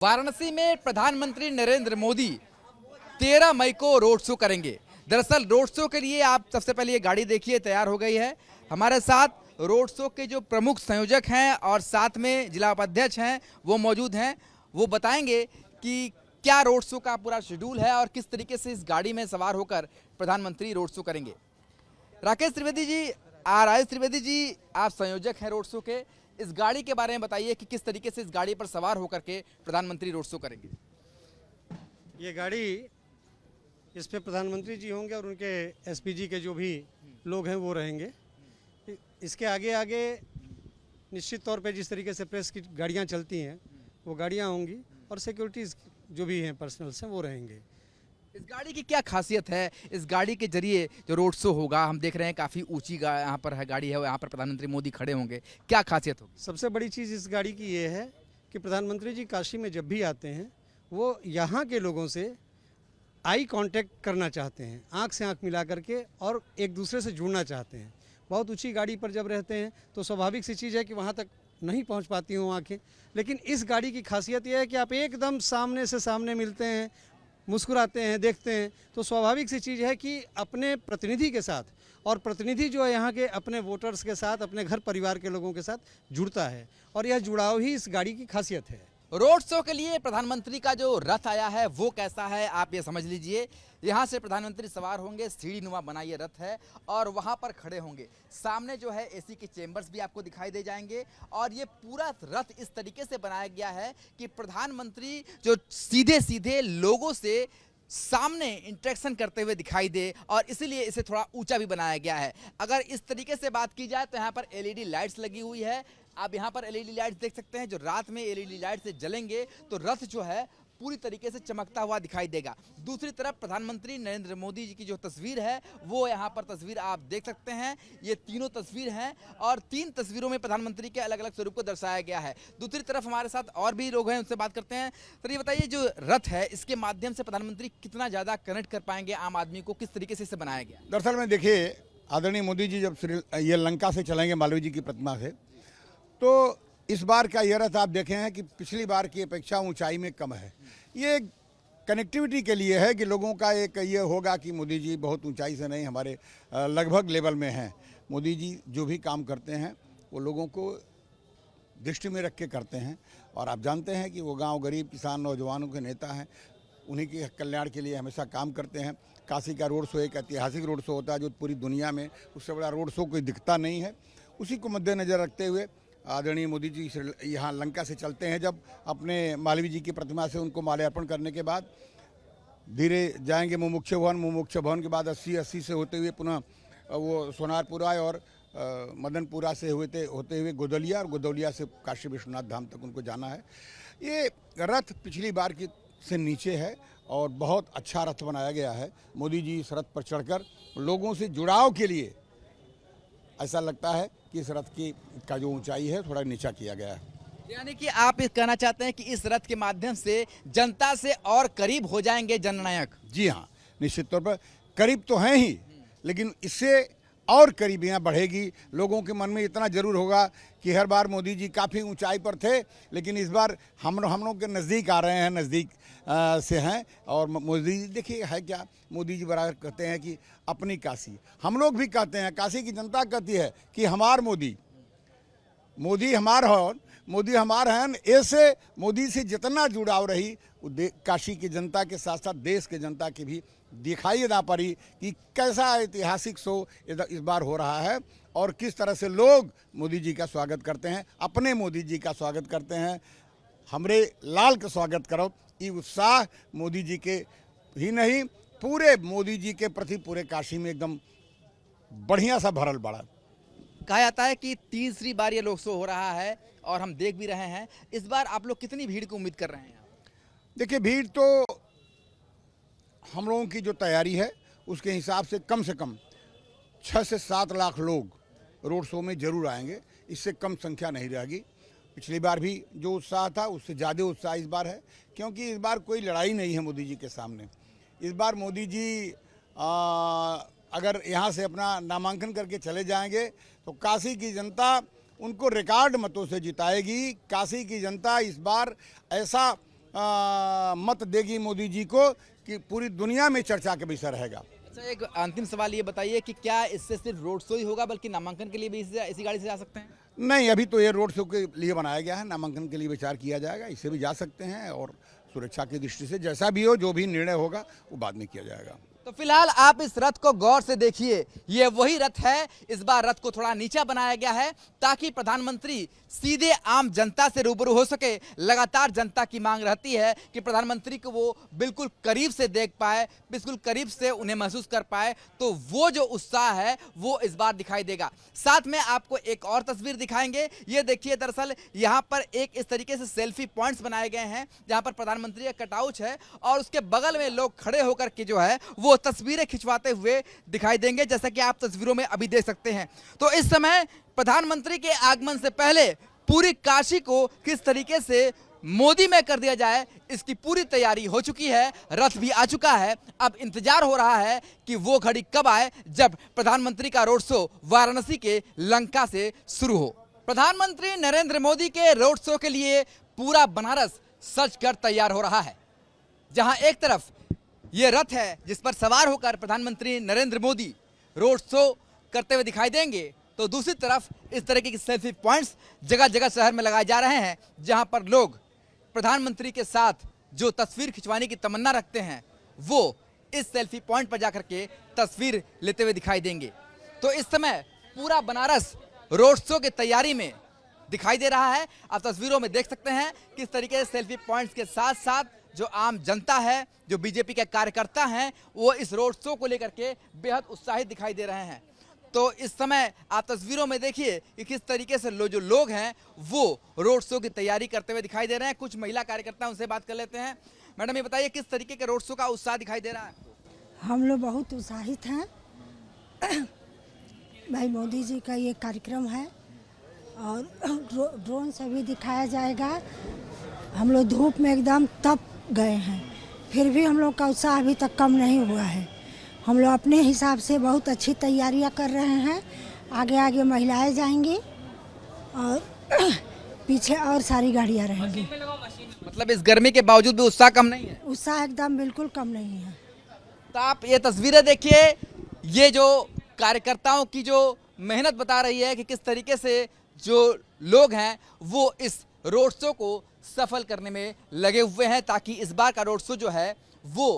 वाराणसी में प्रधानमंत्री नरेंद्र मोदी 13 मई को रोड शो करेंगे। दरअसल रोड शो के लिए आप सबसे पहले ये गाड़ी देखिए तैयार हो गई है। हमारे साथ रोड शो के जो प्रमुख संयोजक हैं और साथ में जिला उपाध्यक्ष हैं वो मौजूद हैं। वो बताएंगे कि क्या रोड शो का पूरा शेड्यूल है और किस तरीके से इस गाड़ी में सवार होकर प्रधानमंत्री रोड शो करेंगे। राकेश त्रिवेदी जी, राजेश त्रिवेदी जी, आप संयोजक हैं रोड शो के। इस गाड़ी के बारे में बताइए कि किस तरीके से इस गाड़ी पर सवार होकर के प्रधानमंत्री रोड शो करेंगे। ये गाड़ी, इस पे प्रधानमंत्री जी होंगे और उनके एसपीजी के जो भी लोग हैं वो रहेंगे। इसके आगे आगे निश्चित तौर पे जिस तरीके से प्रेस की गाड़ियां चलती हैं वो गाड़ियां होंगी और सिक्योरिटीज़ जो भी हैं पर्सनल्स हैं वो रहेंगे। इस गाड़ी की क्या खासियत है? इस गाड़ी के जरिए जो रोड शो होगा, हम देख रहे हैं काफ़ी ऊंची यहाँ पर है गाड़ी है, यहाँ पर प्रधानमंत्री मोदी खड़े होंगे, क्या खासियत होगी? सबसे बड़ी चीज़ इस गाड़ी की ये है कि प्रधानमंत्री जी काशी में जब भी आते हैं वो यहाँ के लोगों से आई कांटेक्ट करना चाहते हैं, आंख से आंख मिला करके, और एक दूसरे से जुड़ना चाहते हैं। बहुत ऊंची गाड़ी पर जब रहते हैं तो स्वाभाविक सी चीज़ है कि वहाँ तक नहीं पहुँच पाती हों आँखें, लेकिन इस गाड़ी की खासियत यह है कि आप एकदम सामने से सामने मिलते हैं, मुस्कुराते हैं, देखते हैं। तो स्वाभाविक सी चीज़ है कि अपने प्रतिनिधि के साथ, और प्रतिनिधि जो है यहाँ के अपने वोटर्स के साथ, अपने घर परिवार के लोगों के साथ जुड़ता है, और यह जुड़ाव ही इस गाड़ी की खासियत है। रोड शो के लिए प्रधानमंत्री का जो रथ आया है वो कैसा है आप ये समझ लीजिए। यहाँ से प्रधानमंत्री सवार होंगे, सीढ़ी नुमा बना ये रथ है और वहाँ पर खड़े होंगे। सामने जो है एसी के चेंबर्स भी आपको दिखाई दे जाएंगे और ये पूरा रथ इस तरीके से बनाया गया है कि प्रधानमंत्री जो सीधे सीधे लोगों से सामने इंटरेक्शन करते हुए दिखाई दे, और इसीलिए इसे थोड़ा ऊंचा भी बनाया गया है। अगर इस तरीके से बात की जाए तो यहाँ पर एलईडी लाइट्स लगी हुई है। आप यहाँ पर एलईडी लाइट्स देख सकते हैं, जो रात में एलईडी लाइट से जलेंगे तो रथ जो है पूरी तरीके से चमकता हुआ दिखाई देगा। दूसरी तरफ प्रधानमंत्री नरेंद्र मोदी जी की जो तस्वीर है वो यहाँ पर तस्वीर आप देख सकते हैं। ये तीनों तस्वीर हैं और तीन तस्वीरों में प्रधानमंत्री के अलग अलग स्वरूप को दर्शाया गया है। दूसरी तरफ हमारे साथ और भी लोग हैं, उनसे बात करते हैं। सर ये बताइए, जो रथ है इसके माध्यम से प्रधानमंत्री कितना ज़्यादा कनेक्ट कर पाएंगे आम आदमी को, किस तरीके से इसे बनाया गया? दरअसल में देखिए, आदरणीय मोदी जी जब ये लंका से चलेंगे मालवीय जी की प्रतिमा से, तो इस बार का ये रथ आप देखे हैं कि पिछली बार की अपेक्षा ऊंचाई में कम है। ये कनेक्टिविटी के लिए है कि लोगों का एक ये होगा कि मोदी जी बहुत ऊंचाई से नहीं, हमारे लगभग लेवल में हैं। मोदी जी जो भी काम करते हैं वो लोगों को दृष्टि में रख के करते हैं, और आप जानते हैं कि वो गांव गरीब किसान नौजवानों के नेता हैं, उन्हीं के कल्याण के लिए हमेशा काम करते हैं। काशी का रोड शो एक ऐतिहासिक रोड शो होता है जो पूरी दुनिया में उससे बड़ा रोड शो कोई दिखता नहीं है। उसी को मद्देनज़र रखते हुए आदरणीय मोदी जी यहाँ लंका से चलते हैं। जब अपने मालवीय जी की प्रतिमा से उनको माल्यार्पण करने के बाद धीरे जाएंगे मुमुक्ष भवन, मुमुक्ष भवन के बाद 80 से होते हुए पुनः वो सोनारपुरा और मदनपुरा से होते हुए गोदलिया, और गोदलिया से काशी विश्वनाथ धाम तक उनको जाना है। ये रथ पिछली बार की से नीचे है और बहुत अच्छा रथ बनाया गया है। मोदी जी इस रथ पर चढ़कर लोगों से जुड़ाव के लिए ऐसा लगता है कि इस रथ की का जो ऊंचाई है थोड़ा नीचा किया गया है। यानी कि आप कहना चाहते हैं कि इस रथ के माध्यम से जनता से और करीब हो जाएंगे जननायक? जी हाँ, निश्चित तौर पर करीब तो हैं ही, लेकिन इससे और करीबियाँ बढ़ेगी। लोगों के मन में इतना जरूर होगा कि हर बार मोदी जी काफ़ी ऊंचाई पर थे, लेकिन इस बार हम लोग के नज़दीक आ रहे हैं, नज़दीक से हैं। और मोदी जी देखिए है क्या, मोदी जी बराबर कहते हैं कि अपनी काशी, हम लोग भी कहते हैं, काशी की जनता कहती है कि हमार मोदी, मोदी हमार हो, मोदी हमार हैं। ऐसे मोदी से जितना जुड़ाव रही काशी की जनता के साथ साथ देश के जनता की भी दिखाई ना पड़ी कि कैसा ऐतिहासिक शो इस बार हो रहा है और किस तरह से लोग मोदी जी का स्वागत करते हैं, अपने मोदी जी का स्वागत करते हैं। हमरे लाल का स्वागत करो, ये उत्साह मोदी जी के ही नहीं पूरे मोदी जी के प्रति पूरे काशी में एकदम बढ़िया सा भरल पड़ा। कहा जाता है कि तीसरी बार ये लोक शो हो रहा है और हम देख भी रहे हैं। इस बार आप लोग कितनी भीड़ की उम्मीद कर रहे हैं? देखिए, भीड़ तो हम लोगों की जो तैयारी है उसके हिसाब से कम 6 से 7 लाख लोग रोड शो में जरूर आएंगे, इससे कम संख्या नहीं रहेगी। पिछली बार भी जो उत्साह था उससे ज़्यादा उत्साह इस बार है, क्योंकि इस बार कोई लड़ाई नहीं है मोदी जी के सामने। इस बार मोदी जी अगर यहाँ से अपना नामांकन करके चले जाएंगे तो काशी की जनता उनको रिकॉर्ड मतों से जिताएगी। काशी की जनता इस बार ऐसा मत देगी मोदी जी को कि पूरी दुनिया में चर्चा का विषय रहेगा। अच्छा, एक अंतिम सवाल ये बताइए कि क्या इससे सिर्फ रोड शो ही होगा, बल्कि नामांकन के लिए भी इसी गाड़ी से जा सकते हैं? नहीं, अभी तो ये रोड शो के लिए बनाया गया है, नामांकन के लिए विचार किया जाएगा, इससे भी जा सकते हैं और सुरक्षा की दृष्टि से जैसा भी हो, जो भी निर्णय होगा वो बाद में किया जाएगा। तो फिलहाल आप इस रथ को गौर से देखिए, ये वही रथ है। इस बार रथ को थोड़ा नीचा बनाया गया है ताकि प्रधानमंत्री सीधे आम जनता से रूबरू हो सके। लगातार जनता की मांग रहती है कि प्रधानमंत्री को वो बिल्कुल करीब से देख पाए, बिल्कुल करीब से उन्हें महसूस कर पाए, तो वो जो उत्साह है वो इस बार दिखाई देगा। साथ में आपको एक और तस्वीर दिखाएंगे। ये देखिए, दरअसल यहाँ पर एक इस तरीके से सेल्फी पॉइंट्स बनाए गए हैं जहाँ पर प्रधानमंत्री का कटआउट है और उसके बगल में लोग खड़े होकर के जो है वो तस्वीरें खिंचवाते हुए दिखाई देंगे, जैसा कि आप तस्वीरों में अभी देख सकते हैं। तो इस समय प्रधानमंत्री के आगमन से पहले पूरी काशी को किस तरीके से मोदी में कर दिया जाए, इसकी पूरी तैयारी हो चुकी है। रथ भी आ चुका है। अब इंतजार हो रहा है कि वो घड़ी कब आए जब प्रधानमंत्री का रोड शो वाराणसी के लंका से शुरू हो। प्रधानमंत्री नरेंद्र मोदी के रोड शो के लिए पूरा बनारस सज कर तैयार हो रहा है। जहां एक तरफ ये रथ है जिस पर सवार होकर प्रधानमंत्री नरेंद्र मोदी रोड शो करते हुए दिखाई देंगे, तो दूसरी तरफ इस तरीके की सेल्फी पॉइंट्स जगह जगह शहर में लगाए जा रहे हैं जहां पर लोग प्रधानमंत्री के साथ जो तस्वीर खिंचवाने की तमन्ना रखते हैं वो इस सेल्फी पॉइंट पर जाकर के तस्वीर लेते हुए दिखाई देंगे। तो इस समय पूरा बनारस रोड शो की तैयारी में दिखाई दे रहा है। आप तस्वीरों में देख सकते हैं किस तरीके से सेल्फी पॉइंट्स के साथ साथ जो आम जनता है, जो बीजेपी के कार्यकर्ता हैं, वो इस रोड शो को लेकर के बेहद उत्साहित दिखाई दे रहे हैं। तो इस समय आप तस्वीरों में देखिए कि किस तरीके से जो लोग हैं वो रोड शो की तैयारी करते हुए दिखाई दे रहे हैं। कुछ महिला कार्यकर्ता उनसे बात कर लेते हैं। मैडम, ये बताइए किस तरीके के रोड शो का उत्साह दिखाई दे रहा है? हम लोग बहुत उत्साहित हैं। भाई मोदी जी का ये कार्यक्रम है और ड्रोन से भी दिखाया जाएगा। हम लोग धूप में एकदम तप गए हैं, फिर भी हम लोग का उत्साह अभी तक कम नहीं हुआ है। हम लोग अपने हिसाब से बहुत अच्छी तैयारियां कर रहे हैं। आगे आगे महिलाएं जाएंगी और पीछे और सारी गाड़ियां रहेंगी। मतलब इस गर्मी के बावजूद भी उत्साह कम नहीं है? उत्साह एकदम बिल्कुल कम नहीं है। तो आप ये तस्वीरें देखिए, ये जो कार्यकर्ताओं की जो मेहनत बता रही है कि किस तरीके से जो लोग हैं वो इस रोड शो को सफल करने में लगे हुए हैं ताकि इस बार का रोड शो जो है वो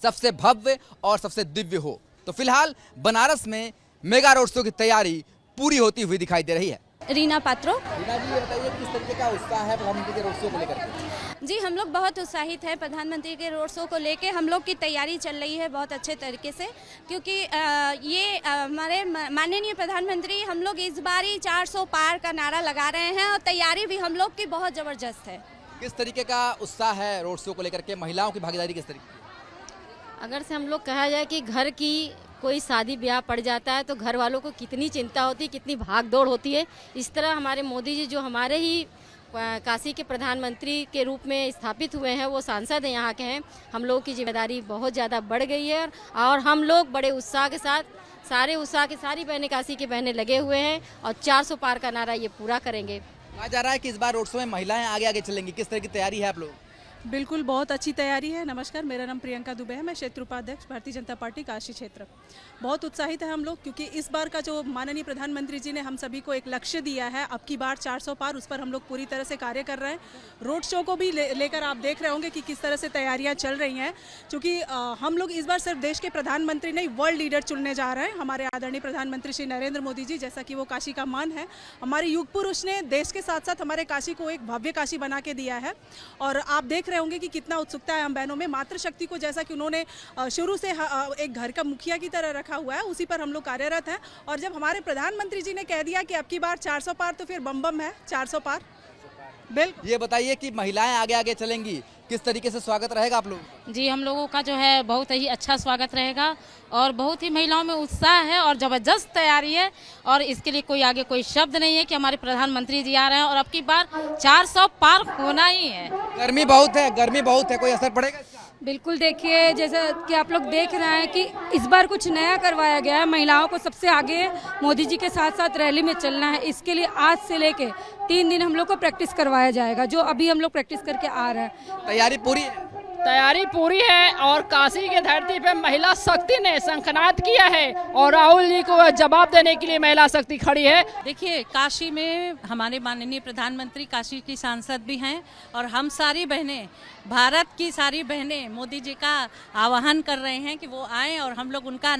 सबसे भव्य और सबसे दिव्य हो। तो फिलहाल बनारस में मेगा रोड शो की तैयारी पूरी होती हुई दिखाई दे रही है। रीना पात्रो। रीना जी, ये बताइए किस तरीके का उत्साह है प्रधानमंत्री के रोड शो को लेकर? जी, हम लोग बहुत उत्साहित हैं प्रधानमंत्री के रोड शो को लेके। हम लोग की तैयारी चल रही है बहुत अच्छे तरीके से, क्योंकि ये हमारे माननीय प्रधानमंत्री हम लोग इस बार ही 400 पार का नारा लगा रहे हैं और तैयारी भी हम लोग की बहुत ज़बरदस्त है। किस तरीके का उत्साह है रोड शो को लेकर के? महिलाओं की भागीदारी किस तरीके? अगर से हम लोग कहा जाए कि घर की कोई शादी ब्याह पड़ जाता है तो घर वालों को कितनी चिंता होती है, कितनी भाग दौड़ होती है, इस तरह हमारे मोदी जी जो हमारे ही काशी के प्रधानमंत्री के रूप में स्थापित हुए हैं, वो सांसद हैं, यहाँ के हैं। हम लोगों की जिम्मेदारी बहुत ज़्यादा बढ़ गई है और हम लोग बड़े उत्साह के साथ सारी बहनें काशी की बहनें लगे हुए हैं और 400 पार का नारा ये पूरा करेंगे। कहा जा रहा है कि इस बार रोड शो में महिलाएं आगे आगे चलेंगी, किस तरह की तैयारी है आप लोग? बिल्कुल बहुत अच्छी तैयारी है। नमस्कार, मेरा नाम प्रियंका दुबे है। मैं क्षेत्र उपाध्यक्ष भारतीय जनता पार्टी काशी क्षेत्र। बहुत उत्साहित है हम लोग, क्योंकि इस बार का जो माननीय प्रधानमंत्री जी ने हम सभी को एक लक्ष्य दिया है, अब की बार 400 पार, उस पर हम लोग पूरी तरह से कार्य कर रहे हैं। रोड शो को भी लेकर आप देख रहे होंगे कि किस तरह से तैयारियाँ चल रही हैं, क्योंकि हम लोग इस बार सिर्फ देश के प्रधानमंत्री नहीं, वर्ल्ड लीडर चुनने जा रहे हैं। हमारे आदरणीय प्रधानमंत्री श्री नरेंद्र मोदी जी, जैसा कि वो काशी का मान है, हमारे युग पुरुष ने देश के साथ साथ हमारे काशी को एक भव्य काशी बना के दिया है। और आप देख रहे होंगे कि कितना उत्सुकता है हम बहनों में। मातृशक्ति को जैसा कि उन्होंने शुरू से एक घर का मुखिया की तरह रखा हुआ है, उसी पर हम लोग कार्यरत हैं। और जब हमारे प्रधानमंत्री जी ने कह दिया कि अब की बार 400 पार, तो फिर बम बम है 400 पार। बिल्कुल। ये बताइए कि महिलाएं आगे आगे चलेंगी, किस तरीके से स्वागत रहेगा आप लोग? जी, हम लोगों का जो है बहुत ही अच्छा स्वागत रहेगा और बहुत ही महिलाओं में उत्साह है और ज़बरदस्त तैयारी है और इसके लिए कोई आगे कोई शब्द नहीं है कि हमारे प्रधानमंत्री जी आ रहे हैं और अब की बार 400 पार होना ही है। गर्मी बहुत है, कोई असर पड़ेगा इसका? बिल्कुल, देखिए जैसा कि आप लोग देख रहे हैं कि इस बार कुछ नया करवाया गया है। महिलाओं को सबसे आगे मोदी जी के साथ साथ रैली में चलना है। इसके लिए आज से लेके 3 दिन हम लोग को प्रैक्टिस करवाया जाएगा, जो अभी हम लोग प्रैक्टिस करके आ रहे हैं। तैयारी पूरी है? तैयारी पूरी है और काशी की धरती पे महिला शक्ति ने शंखनाद किया है और राहुल जी को जवाब देने के लिए महिला शक्ति खड़ी है। देखिए, काशी में हमारे माननीय प्रधानमंत्री काशी की सांसद भी हैं और हम सारी बहनें, भारत की सारी बहनें मोदी जी का आह्वान कर रहे हैं कि वो आएं और हम लोग उनका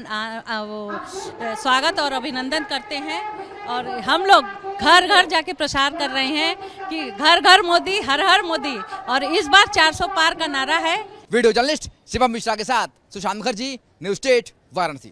स्वागत और अभिनंदन करते हैं। और हम लोग घर घर जाके प्रचार कर रहे हैं कि घर घर मोदी, हर हर मोदी। और इस बार 400 पार का नारा है। वीडियो जर्नलिस्ट शिवम मिश्रा के साथ सुशांत मुखर्जी, न्यूज़ स्टेट, वाराणसी।